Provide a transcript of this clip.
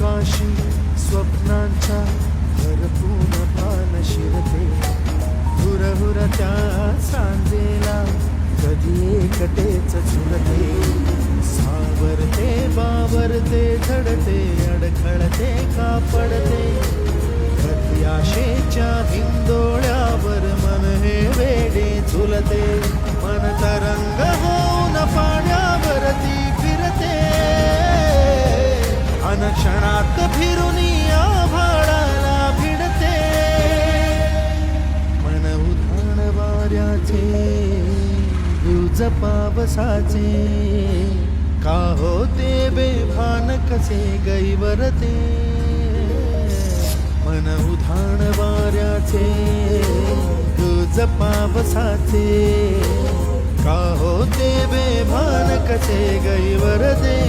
आकाशी स्वप्नांच्या भरपूर भान शिरते, हुरहुरत्या सांजेला कधी एकटेच झुलते, सावरते बावरते झडते, अडखळते का पडते, कधी आशेच्या हिंदोळ्यावर मन हे वेडे झुलते, मन तरंग होऊन पाण्यावरती फिरते, अनक्षणात फिरून आभाळाला भिडते, मन उधाण वाऱ्याचे गुज पावसाचे, का होते बेभान कसे गैवरते, मन उधाण वाऱ्याचे गुज पावसाचे, का होते बेभान कसे गैवरते.